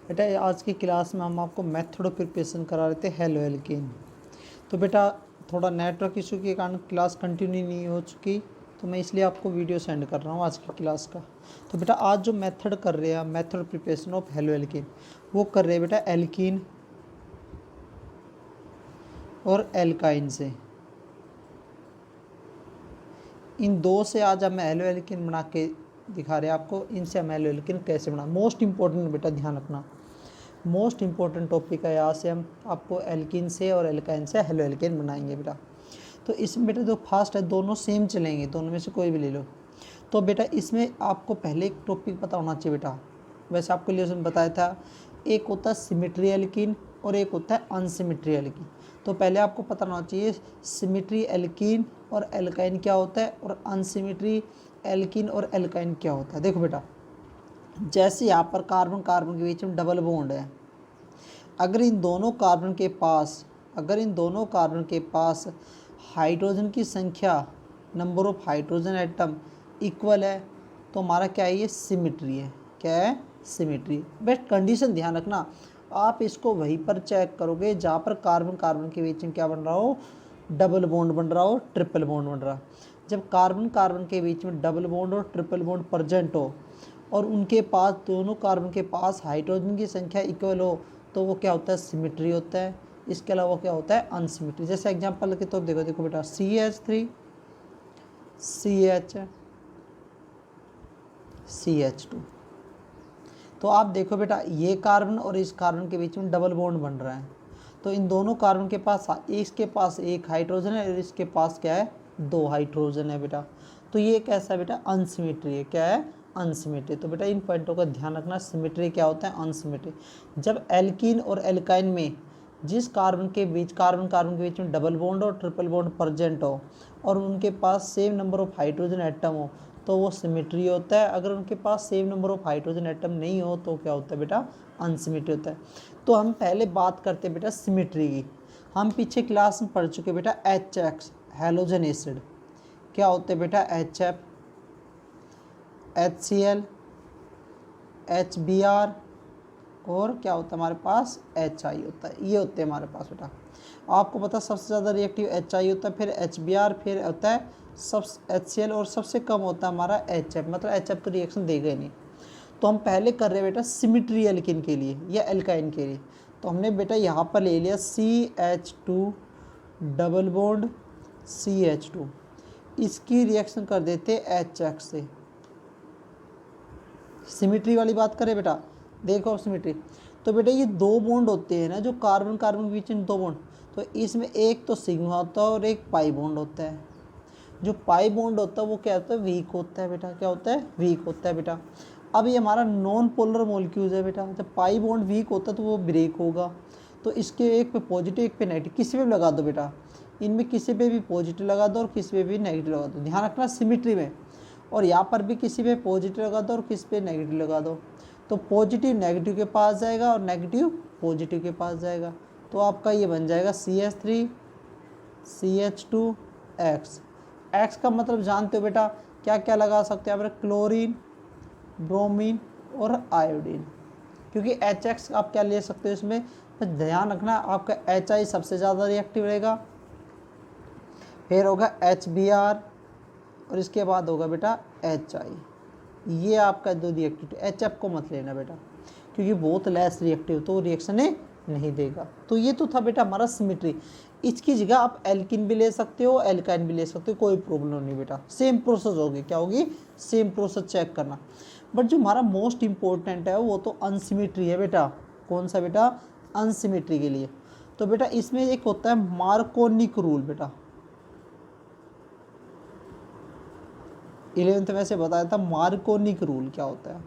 बेटा आज की क्लास में हम आपको मेथड ऑफ प्रिपरेशन करा रहे थे हेलो एल्केन। तो बेटा थोड़ा नेटवर्क इशू के कारण क्लास कंटिन्यू नहीं हो चुकी, तो मैं इसलिए आपको वीडियो सेंड कर रहा हूँ आज की क्लास का। तो बेटा आज जो मेथड कर रहे हैं, method preparation of halo alkane, वो कर रहे हैं बेटा एल्कीन और एल्काइन से। इन दो से आज हम हेलो एल्केन बना के दिखा रहे हैं आपको। इनसे हम हेलो एल्केन कैसे बना, मोस्ट इंपॉर्टेंट बेटा ध्यान रखना, मोस्ट इंपॉर्टेंट टॉपिक है। यहाँ से हम आपको एल्किन से और एल्काइन से हेलो एल्केन बनाएंगे बेटा। तो इसमें बेटा जो फास्ट है दोनों सेम चलेंगे, दोनों में से कोई भी ले लो। तो बेटा इसमें आपको पहले एक टॉपिक पता होना चाहिए बेटा। वैसे आपको लेसन बताया था, एक होता है सिमेट्री एल्कीन और एक होता है अनसिमेट्री एल्कीन। तो पहले आपको पता होना चाहिए सिमेट्री एल्कीन और एल्काइन क्या होता है और अनसिमेट्री एल्कीन और एल्काइन क्या होता है। देखो बेटा, जैसे यहाँ पर कार्बन कार्बन के बीच में डबल बॉन्ड है, अगर इन दोनों कार्बन के पास हाइड्रोजन की संख्या, number of hydrogen atom equal है, तो हमारा क्या है, ये सिमेट्री है। क्या है, सिमेट्री। बट कंडीशन ध्यान रखना, आप इसको वहीं पर चेक करोगे जहाँ पर कार्बन कार्बन के बीच में क्या बन रहा हो, डबल बॉन्ड बन रहा हो, ट्रिपल बॉन्ड बन रहा। जब कार्बन कार्बन के बीच में डबल बॉन्ड और ट्रिपल बॉन्ड प्रेजेंट हो और उनके पास, दोनों कार्बन के पास हाइड्रोजन की संख्या इक्वल हो, तो वो क्या होता है, सिमेट्री होता है। इसके अलावा क्या होता है, अनसिमेट्री। जैसे एग्जांपल के तौर देखो बेटा, CH3 CH CH2। तो आप देखो बेटा, ये कार्बन और इस कार्बन के बीच में डबल बॉन्ड बन रहा है, तो इन दोनों कार्बन के पास, इसके पास एक हाइड्रोजन है और इसके पास क्या है, दो हाइड्रोजन है बेटा। तो ये कैसा है बेटा, अनसिमेट्री है। क्या है, अनसिमेट्री। तो बेटा इन पॉइंटों का ध्यान रखना, सिमेट्री क्या होता है, अनसिमेट्री। जब एल्कीन और एल्काइन में जिस कार्बन के बीच में डबल बॉन्ड और ट्रिपल बॉन्ड प्रेजेंट हो और उनके पास same number of hydrogen atom हो, तो वो सिमेट्री होता है। अगर उनके पास same number of hydrogen atom नहीं हो तो क्या होता है बेटा, अनसिमेट्री होता है। तो हम पहले बात करते हैं बेटा सिमेट्री की। हम पीछे क्लास में पढ़ चुके बेटा HX हैलोजन एसिड। क्या होते हैं बेटा, HF, HCl, HBr और क्या होता है हमारे पास, HI होता है। ये होते हैं हमारे पास बेटा। आपको पता सबसे ज़्यादा रिएक्टिव HI होता है, फिर HBr, फिर होता है सब HCl और सबसे कम होता है हमारा HF। मतलब HF तो रिएक्शन देगा ही नहीं। तो हम पहले कर रहे हैं बेटा सिमेट्री एल्किन के लिए या एल्काइन के लिए। तो हमने बेटा यहाँ पर ले लिया CH2 डबल बॉन्ड CH2, इसकी रिएक्शन कर देते HX से। सिमेट्री वाली बात करें बेटा, देखो सिमेट्री। तो बेटा ये दो बॉन्ड होते हैं ना, जो कार्बन कार्बन के बीच में दो बॉन्ड, तो इसमें एक तो सिग्मा होता है और एक पाई बॉन्ड होता है। जो पाई बॉन्ड होता है वो क्या होता है, वीक होता है बेटा। क्या होता है, वीक होता है बेटा। अब ये हमारा नॉन पोलर मॉलिक्यूल्स है बेटा। जब पाई बॉन्ड वीक होता है तो वो ब्रेक होगा, तो इसके एक पे पॉजिटिव एक पे नेगेटिव, किसी पे भी लगा दो बेटा। इनमें किसी पे भी पॉजिटिव लगा दो और किसी पे भी नेगेटिव लगा दो, ध्यान रखना सिमेट्री में। और यहाँ पर भी किसी पे पॉजिटिव लगा दो और किसी पे नेगेटिव लगा दो, तो पॉजिटिव नेगेटिव के पास जाएगा और नेगेटिव पॉजिटिव के पास जाएगा। तो आपका ये बन जाएगा CH3 CH2X। X का मतलब जानते हो बेटा, क्या क्या लगा सकते हैं यहाँ पर, क्लोरीन, ब्रोमीन और आयोडीन। क्योंकि HX आप क्या ले सकते हो इसमें, तो ध्यान रखना आपका HI सबसे ज़्यादा रिएक्टिव रहेगा, फिर होगा HBr और इसके बाद होगा बेटा HI। ये आपका दो रिएक्टिव। HF को मत लेना बेटा, क्योंकि बहुत लेस रिएक्टिव, तो रिएक्शन नहीं देगा। तो ये तो था बेटा हमारा सिमेट्री। इसकी जगह आप एल्किन भी ले सकते हो, एल्काइन भी ले सकते हो, कोई प्रॉब्लम नहीं बेटा। सेम प्रोसेस होगी, क्या होगी, सेम प्रोसेस चेक करना। बट जो हमारा मोस्ट इम्पोर्टेंट है वो तो अनसिमेट्री है बेटा। कौन सा बेटा, अनसिमेट्री के लिए। तो बेटा इसमें एक होता है मार्कोनिक रूल बेटा, 11th में से बताया था मार्कोनिक रूल क्या होता है।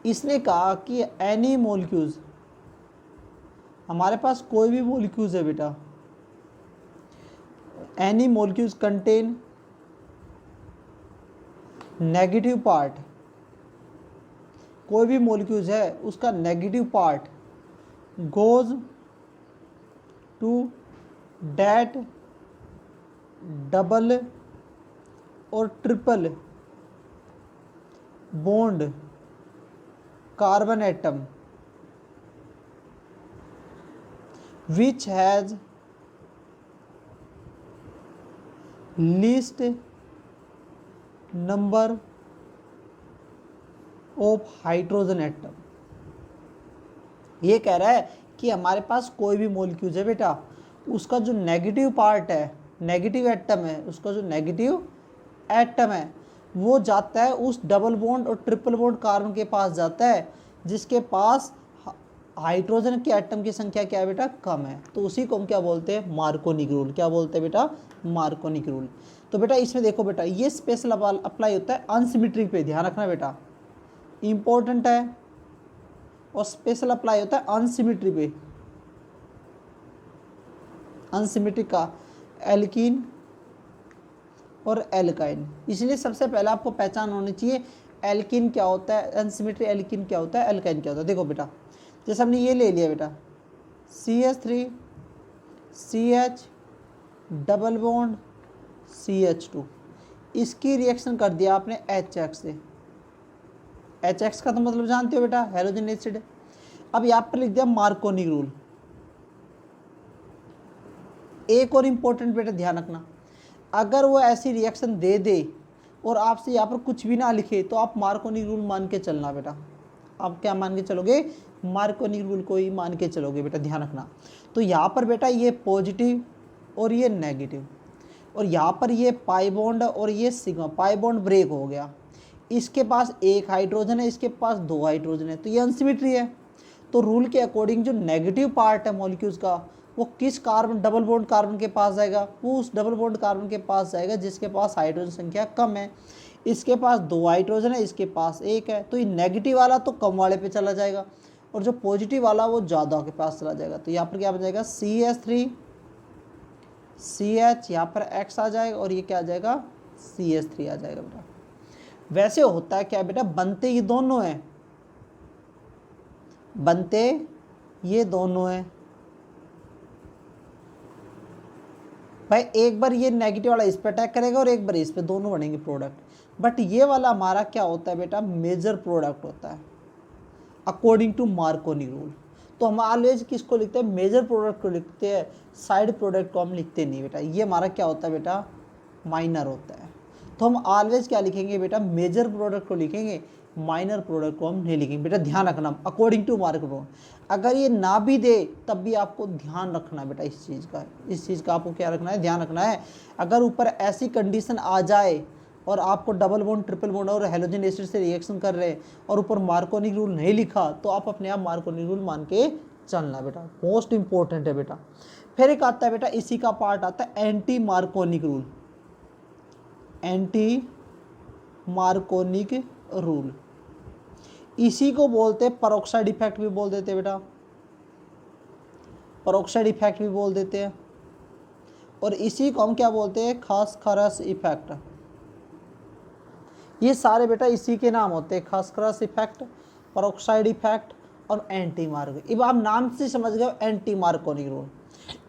इसने कहा कि एनी मॉलिक्यूल्स, हमारे पास कोई भी मॉलिक्यूल्स है बेटा, any molecules contain negative part, कोई भी मॉलिक्यूल्स है उसका negative part goes to that double और triple bond carbon atom which has least number of hydrogen atom. ये कह रहा है कि हमारे पास कोई भी मॉलिक्यूल है बेटा, उसका जो नेगेटिव पार्ट है, नेगेटिव एटम है, उसका जो नेगेटिव एटम है वो जाता है उस डबल बॉन्ड और ट्रिपल बॉन्ड कार्बन के पास जाता है जिसके पास हाइड्रोजन के एटम की संख्या क्या है बेटा, कम है। तो उसी को हम क्या बोलते हैं, मार्कोनिक रूल। क्या बोलते हैं बेटा, मार्कोनिक रूल। तो बेटा इसमें देखो बेटा, ये स्पेशल अप्लाई होता है अनसिमेट्री पे, ध्यान रखना बेटा, इंपॉर्टेंट है। और स्पेशल अप्लाई होता है अनसिमेट्री पे, अनसिमेट्री का एल्कीन और एल्काइन। इसलिए सबसे पहले आपको पहचान होनी चाहिए एल्कीन क्या होता है, अनसिमेट्री एल्कीन क्या होता है, एल्काइन क्या होता है। देखो बेटा, जैसे हमने ये ले लिया बेटा CH3 CH double bond CH2, इसकी रिएक्शन कर दिया आपने HX से। HX का तो मतलब जानते हो बेटा, हैलोजन एसिड। अब यहाँ पर लिख दिया मार्कोनी रूल। एक और इम्पोर्टेंट बेटा ध्यान रखना, अगर वो ऐसी रिएक्शन दे दे और आपसे यहाँ पर कुछ भी ना लिखे तो आप मार्कोनी रूल मान के चलना बेटा। आप क्या मान के चलोगे, मार्कोनी रूल को ही मान के चलोगे बेटा, ध्यान रखना। तो यहाँ पर बेटा ये पॉजिटिव और ये नेगेटिव, और यहाँ पर ये पाई बॉन्ड और ये सिग्मा, पाई बॉन्ड ब्रेक हो गया, इसके पास एक हाइड्रोजन है, इसके पास दो हाइड्रोजन है, तो ये अनसिमेट्री है। तो रूल के अकॉर्डिंग जो नेगेटिव पार्ट है मॉलिक्यूल्स का वो किस कार्बन, डबल बॉन्ड कार्बन के पास जाएगा, वो उस डबल बॉन्ड कार्बन के पास जाएगा जिसके पास हाइड्रोजन संख्या कम है। इसके पास दो हाइड्रोजन है, इसके पास एक है, तो ये नेगेटिव वाला तो कम वाले पे चला जाएगा और जो पॉजिटिव वाला वो ज़्यादा के पास चला जाएगा। तो यहाँ पर क्या बन जाएगा CH3 CH, यहाँ पर X आ जाएगा और ये क्या आ जाएगा CH3 आ जाएगा बेटा। वैसे होता है क्या बेटा, बनते ये दोनों हैं, बनते ये दोनों हैं भाई। एक बार ये नेगेटिव वाला इस पे अटैक करेगा और एक बार इस पे, दोनों बनेंगे प्रोडक्ट। बट ये वाला हमारा क्या होता है बेटा, मेजर प्रोडक्ट होता है अकॉर्डिंग टू मार्कोनी रूल। तो हम ऑलवेज किसको लिखते हैं, मेजर प्रोडक्ट को लिखते हैं, साइड प्रोडक्ट को हम लिखते नहीं बेटा। ये हमारा क्या होता है बेटा, माइनर होता है। तो हम ऑलवेज क्या लिखेंगे बेटा, मेजर प्रोडक्ट को लिखेंगे, माइनर प्रोडक्ट को हम नहीं लिखेंगे बेटा। ध्यान रखना अकॉर्डिंग टू मार्कोनी रूल। अगर ये ना भी दे तब भी आपको ध्यान रखना है बेटा इस चीज़ का आपको क्या रखना है, ध्यान रखना है। अगर ऊपर ऐसी कंडीशन आ जाए और आपको डबल बॉन्ड, ट्रिपल बॉन्ड और हैलोजन एसिड से रिएक्शन कर रहे हैं और ऊपर मार्कोनी रूल नहीं लिखा तो आप अपने आप मार्कोनी रूल मान के चलना बेटा, मोस्ट इंपॉर्टेंट है बेटा। फिर एक आता है बेटा, इसी का पार्ट आता है anti Markovnikov rule. Anti Markovnikov rule, इसी को बोलते हैं परोक्साइड इफेक्ट भी बोल देते हैं बेटा, परोक्साइड इफेक्ट भी बोल देते हैं। और इसी को हम क्या बोलते हैं, खासखरस इफेक्ट। ये सारे बेटा इसी के नाम होते हैं, खासखरस इफेक्ट, परोक्साइड इफेक्ट और एंटी मार्कोनिक। अब आप नाम से समझ गए एंटी मार्कोनिक रूल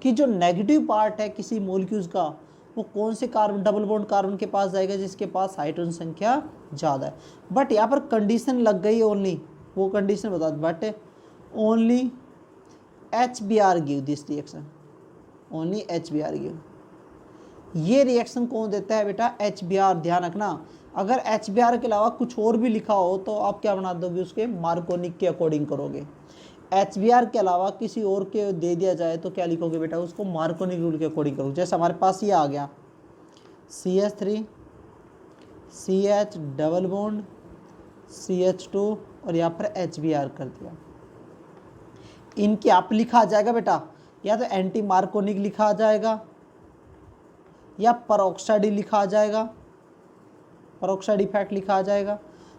कि जो नेगेटिव पार्ट है किसी मॉलिक्यूल्स का वो कौन से कार्बन, डबल बॉन्ड कार्बन के पास जाएगा जिसके पास हाइड्रोजन संख्या ज़्यादा है। बट यहाँ पर कंडीशन लग गई ओनली, वो कंडीशन बता दो, but only HBr give this reaction, only HBr give. ये रिएक्शन कौन देता है बेटा, HBr। ध्यान रखना, अगर HBr के अलावा कुछ और भी लिखा हो तो आप क्या बना दोगे, उसके मार्कोनिक के अकॉर्डिंग करोगे। HBr के अलावा किसी और के दे दिया जाए तो क्या लिखोगे बेटा, उसको मार्कोनिक रूल के अकॉर्डिंग करोगे। जैसे हमारे पास ये आ गया CH3 CH double bond CH2 और यहाँ पर HBr कर दिया। इनके आप लिखा आ जाएगा बेटा, या तो एंटी मार्कोनिक लिखा आ जाएगा या परोक्साइड लिखा आ जाएगा, परोक्साइड इफेक्ट लिखा आ जाएगा।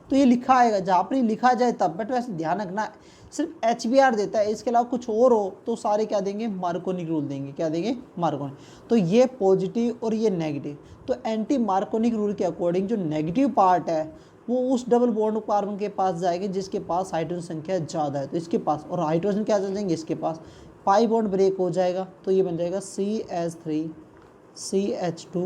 तो ये लिखा आएगा, जहाँ पर लिखा जाए तब। बट वैसे ध्यान रखना सिर्फ HBr देता है, इसके अलावा कुछ और हो तो सारे क्या देंगे, मार्कोनिक रूल देंगे। क्या देंगे, मार्कोनिक। तो ये पॉजिटिव और ये नेगेटिव। तो एंटी मार्कोनिक रूल के अकॉर्डिंग जो नेगेटिव पार्ट है वो उस डबल बॉन्ड कार्बन के पास जाएंगे जिसके पास हाइड्रोजन संख्या ज़्यादा है, तो इसके पास, और हाइड्रोजन क्या चल जाएंगे, इसके पास पाई बॉन्ड ब्रेक हो जाएगा। तो ये बन जाएगा CH3 CH2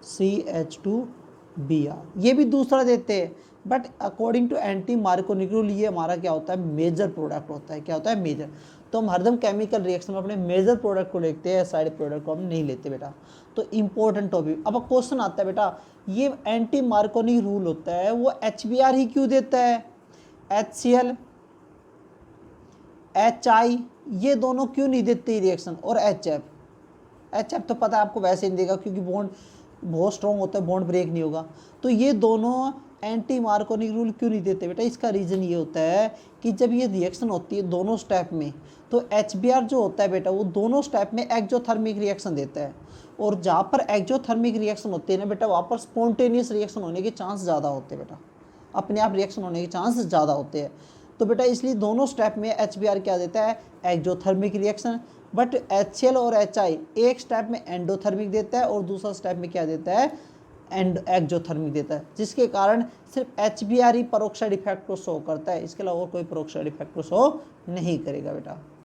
CH2Br। ये भी दूसरा देते हैं, but according to anti Markovnikov rule ये हमारा क्या होता है, मेजर प्रोडक्ट होता है। क्या होता है, मेजर। तो हम हरदम केमिकल रिएक्शन में अपने मेजर प्रोडक्ट को लेते हैं, साइड प्रोडक्ट को हम नहीं लेते बेटा। तो इंपॉर्टेंट टॉपिक। अब क्वेश्चन आता है बेटा, ये एंटी मार्कोनी रूल होता है वो HBr ही क्यों देता है, HCl HI ये दोनों क्यों नहीं देते रिएक्शन, और HF तो पता है आपको वैसे नहीं देगा क्योंकि बॉन्ड बहुत स्ट्रॉन्ग होता है, बॉन्ड ब्रेक नहीं होगा। तो ये दोनों एंटी मार्कोनी रूल क्यों नहीं देते बेटा, इसका रीज़न ये होता है कि जब ये रिएक्शन होती है दोनों स्टेप में, तो HBr जो होता है बेटा वो दोनों स्टेप में एक्जोथर्मिक रिएक्शन देता है, और जहाँ पर एक्जोथर्मिक रिएक्शन होती है ना बेटा वहाँ पर स्पॉन्टेनियस रिएक्शन होने के चांस ज़्यादा होते हैं बेटा, अपने आप रिएक्शन होने के चांस ज़्यादा होते हैं। तो बेटा इसलिए दोनों स्टेप में HBr क्या देता है, एक्जोथर्मिक रिएक्शन, बट HCl और HI एक स्टेप में एंडोथर्मिक देता है और दूसरा स्टेप में क्या देता है, एक्जोथर्मिक देता है, जिसके कारण सिर्फ HBr ही परोक्साइड इफेक्ट को शो करता है, इसके अलावा और कोई परोक्साइड इफेक्ट को शो नहीं करेगा बेटा।